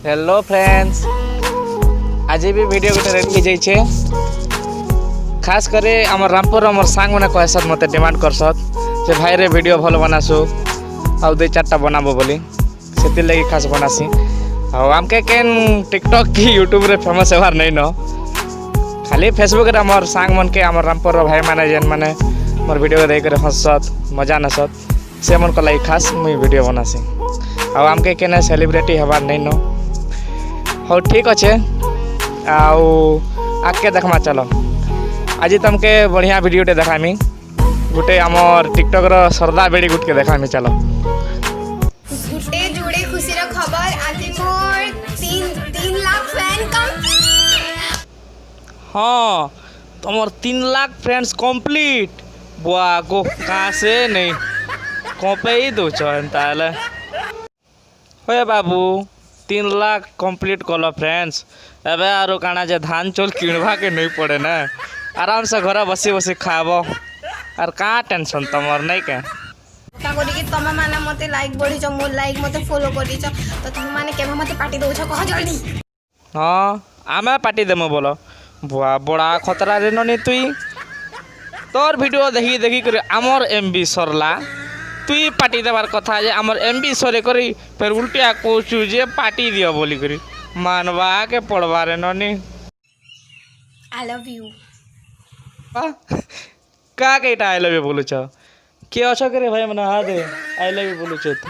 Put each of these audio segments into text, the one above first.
Hello friends, आज भी video गोटे रेडी जाइए। खास करे आम रामपुर आम सांग मैंने कहसत मत डिमांड करसत जे भाई रे वीडियो भल बनासु आउ दे चार्टा बनाबो बोली से लगी खास बनासी। आमके केन टिकटॉक की यूट्यूब रे फेमस हेबार नहीं न, खाली फेसबुक रे आम सांग मन के आम रामपुर भाई माने जेन माने मोर वीडियो देख कर हंसत मजा नसत से मन को लगी खास मुई वीडियो बनासी। आमके केने सेलिब्रिटी हेबार नहीं न। हाँ ठीक अच्छे, आगे देखमा चलो। आज तुमके बढ़िया वीडियोटे देखामी गोटे आमर टिकटॉक रो सरदा बेड़ी गुट के देखामी चलो। गुटे जुड़े खुशी रो खबर आज मोर 3 लाख फैन कंप्लीट। हाँ तुमर 3 लाख फ्रेंड्स कंप्लीट। बुआ को कहाँ से नहीं कौपे ही दो चले हो बाबू 3 लाख कंप्लीट कल फ्रेंड्स। एबे आरो काना जे धान चौल किणवा के नहीं पड़े ना, आराम से घर बसी बसी खाब और कहाँ टेंशन तुमर नहीं के। तम माने मते लाइक बढ़ी छ, मोर लाइक मते फॉलो करी छ, तो तुम माने केबे मते पार्टी दउ छ कह जल्दी। हाँ आमे पार्टी देमु बोलो। बुआ बड़ा खतरा रे ननी तुई तोर वीडियो देखी देखी कर आमर एमबी सरला। तुई पार्टी देवार कथा जे आमर एमबी सरे करी फिर उल्टिया कहचु जे पार्टी दियो बोली करी मानवा के पड़वा रे ननी। I love you. का केटा आई लव यू बोलु छ के अछ करे भाई मने हा दे आई लव यू बोलु छ तू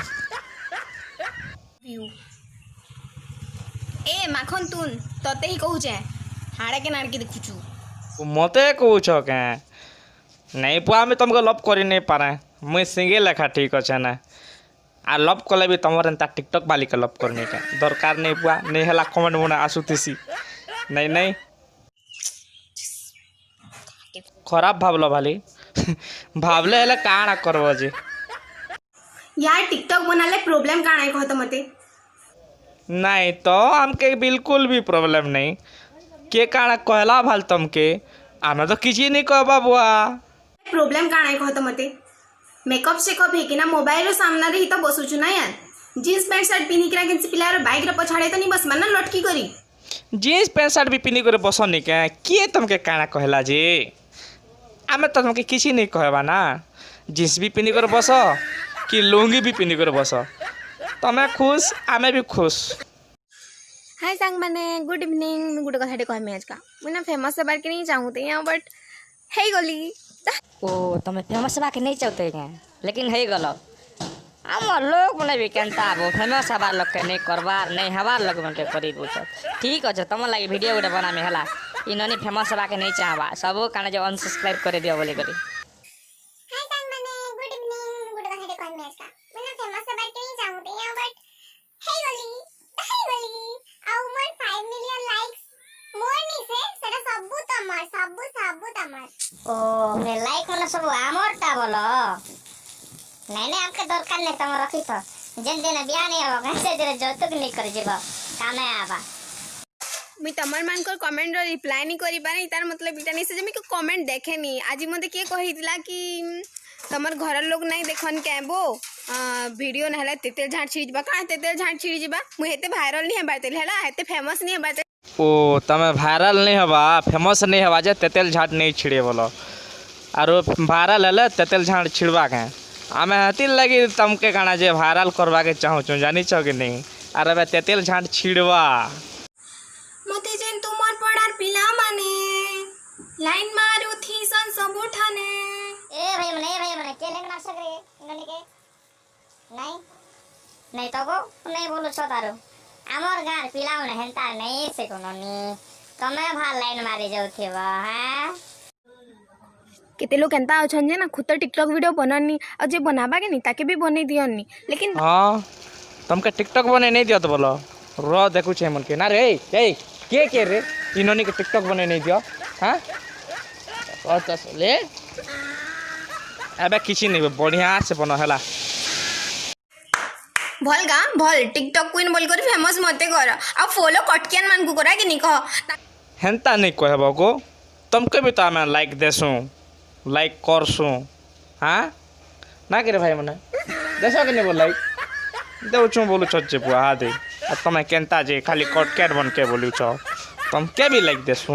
यू ए माखन तुन तते ही कहू छे हाड़े के नाड़की देखु छु मते कहू छ के नहीं पुआ में तुमको लव करी नहीं पारे मुई सिंगे लेखा ठीक अच्छे ना। आ लव कले भी तुम एंता टिकटॉक वाली के लव करने के दरकार नहीं पुआ नहीं है कमेंट मुना आसुतीसी नहीं नहीं खराब भावलो भाली भावले हेले काଣା करबो जे यार टिकटॉक बनाले प्रॉब्लम काଣା है कहत मते। नहीं तो हमके बिल्कुल भी प्रॉब्लम नहीं के काଣା कहला भाल तुमके आमे तो किसी नहीं कहबा बुआ। प्रॉब्लम काଣା है कहत मते। मेकअप शेकअप है कि ना मोबाइल रो सामने रही तो बसु छु ना यार। जीन्स पैंट शर्ट पिनी किना किन पिला रो बाइक रो पछाड़े तो नहीं बस मन लटकी करी। जीन्स पैंट शर्ट भी पिनी करे बस नहीं के तुमके काଣା कहला जे आमे तो तुमके किसी नहीं कहबा ना। जीन्स भी पिनी करे बस कि लुंगी भी पिनी करे बस तमे खुश आमे भी खुश। हाय सांग माने गुड इवनिंग। मैं गुड कथाटे कहमे आज का मुना फेमस हेबार के नहीं चाहूते यहाँ बट हे गली ओ तुम फेमस बा के नहीं चाहते हैं लेकिन है गल आम लोग मैंने भी केनता वो फेमस हबार लोग के नहीं करबार नहीं हबार लोग मन के करी पूछ ठीक अच्छे तुम लगे वीडियो गोटे बना में हला इन्होंने फेमस हबा के नहीं चाहबा सब काने जो अनसब्सक्राइब कर दियो बोले करी। हाय सांग माने गुड इवनिंग गुड कथाटे कहमे आज का मुना फेमस हबार के नहीं चाहूते हैं बट हे गली आउ मोर 5 मिलियन लाइक्स मोर नहीं से सेटा सबु तमर ओ मे लाइक होला सब आमरटा बोलो नहीं आपके दरकार नहीं तुम रखी तो जेन दिन बिया नहीं हो कैसे जरे जौतुक नहीं कर जीव कामे आबा मी तमर मान को कमेंट रो रिप्लाई नहीं करी पानी तार मतलब इटा नहीं से जे मी को कमेंट देखे नहीं। आज मते के कहितला कि तमर घर लोग नहीं देखन के बो वीडियो नहले तेतेल झाट छिड़ी जबा का तेतेल झाट छिड़ी जबा मु हेते वायरल नहीं हेबार तेल हला हेते फेमस नहीं हेबार। ओ तमे वायरल नहीं हवा फेमस नहीं हवा जे तेतेल झाट नहीं छिड़े बोलो आरो वायरल हेले तेतेल झाट छिड़वा के आमे हतिल लगी तुमके काना जे वायरल करवा के चाहू छु जानी छ कि नहीं अरे बे तेतेल झाट छिड़वा मते जेन तुमर पड़ार पिला माने लाइन मारू थी सन सब उठाने ए भाई मने के लेन मार सकरे इनने के नहीं तो को नहीं बोलो छ तारो आमर गार पिलाउन हेंता नहीं से कोननी तमे भा लाइन मारी जाउथिबा हां केते लोग केनता अछन जे ना खुद टिकटॉक वीडियो बननी और जे बनाबा के नहीं ताके भी बने दियनी लेकिन हां तुमके टिकटॉक बने नहीं दियो तो बोलो रो देखु छे मन के ना रे ए के रे इनोनी के टिकटॉक बने नहीं दियो हां अच्छा ले अबे किछि नहीं बढ़िया से बनो हला भल गा भल टिकटॉक क्वीन बोल कर फेमस मते कर आ फॉलो कटकियन मान को करा कि नहीं कह हेंता नहीं कहबो को तुमके भी तो मैं लाइक देसु लाइक करसु हाँ ना करे भाई मने देसो के नहीं बोल लाइक देउ छु बोलु छज्जे पुआ हा दे तुम केन्ता जे खाली कटकेट बन के बोलू तुम के भी लाइक देसू